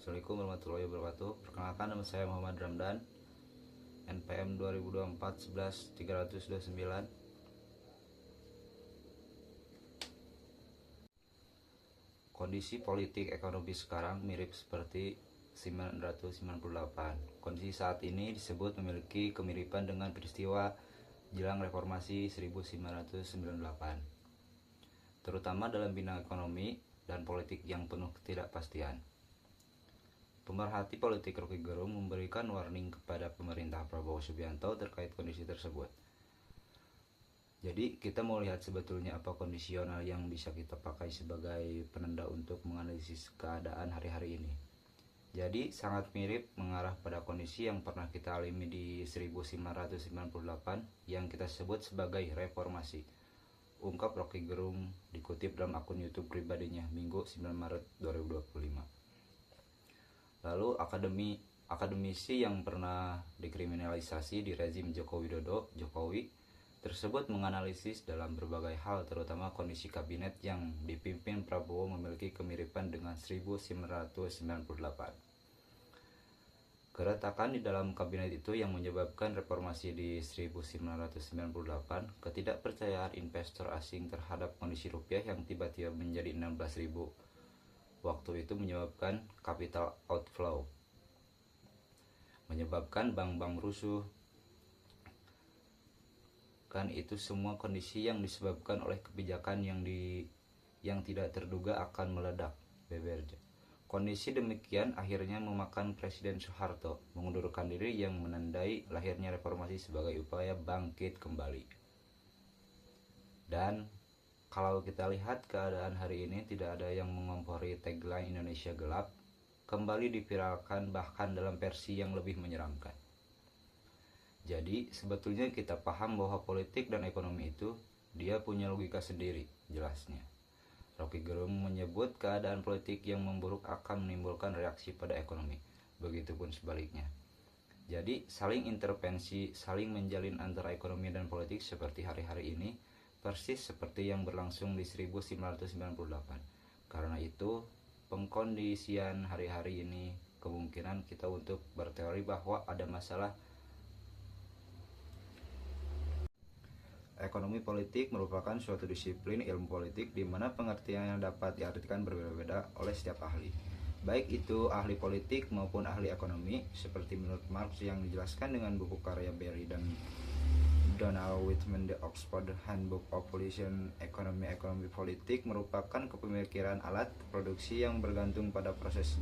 Assalamualaikum warahmatullahi wabarakatuh. Perkenalkan, nama saya Muhammad Ramdan, NPM 2024 11 329. Kondisi politik ekonomi sekarang mirip seperti 1998. Kondisi saat ini disebut memiliki kemiripan dengan peristiwa jelang reformasi 1998, terutama dalam bidang ekonomi dan politik yang penuh ketidakpastian. Pemerhati politik Rocky Gerung memberikan warning kepada pemerintah Prabowo Subianto terkait kondisi tersebut. Jadi kita mau lihat sebetulnya apa kondisional yang bisa kita pakai sebagai penanda untuk menganalisis keadaan hari-hari ini. Jadi sangat mirip mengarah pada kondisi yang pernah kita alami di 1998 yang kita sebut sebagai reformasi, ungkap Rocky Gerung dikutip dalam akun YouTube pribadinya Minggu 9 Maret 2025. Lalu akademisi yang pernah dikriminalisasi di rezim Joko Widodo, Jokowi, tersebut menganalisis dalam berbagai hal, terutama kondisi kabinet yang dipimpin Prabowo memiliki kemiripan dengan 1998. Keretakan di dalam kabinet itu yang menyebabkan reformasi di 1998, ketidakpercayaan investor asing terhadap kondisi rupiah yang tiba-tiba menjadi 16.000. Waktu itu menyebabkan capital outflow, menyebabkan bank-bank rusuh. Kan itu semua kondisi yang disebabkan oleh kebijakan yang tidak terduga akan meledak, beberja. Kondisi demikian akhirnya memakan Presiden Soeharto mengundurkan diri yang menandai lahirnya reformasi sebagai upaya bangkit kembali. Dan kalau kita lihat keadaan hari ini, tidak ada yang mengompori tagline Indonesia gelap kembali diviralkan, bahkan dalam versi yang lebih menyeramkan. Jadi sebetulnya kita paham bahwa politik dan ekonomi itu dia punya logika sendiri, jelasnya. Rocky Gerung menyebut keadaan politik yang memburuk akan menimbulkan reaksi pada ekonomi, begitupun sebaliknya. Jadi saling intervensi, saling menjalin antara ekonomi dan politik seperti hari-hari ini, persis seperti yang berlangsung di 1998. Karena itu, pengkondisian hari-hari ini kemungkinan kita untuk berteori bahwa ada masalah. Ekonomi politik merupakan suatu disiplin ilmu politik di mana pengertiannya dapat diartikan berbeda-beda oleh setiap ahli, baik itu ahli politik maupun ahli ekonomi, seperti menurut Marx yang dijelaskan dengan buku karya Berry dan Donald Whitman, The Oxford Handbook of Politician Economy. Ekonomi politik merupakan kepemikiran alat produksi yang bergantung pada proses sejarah.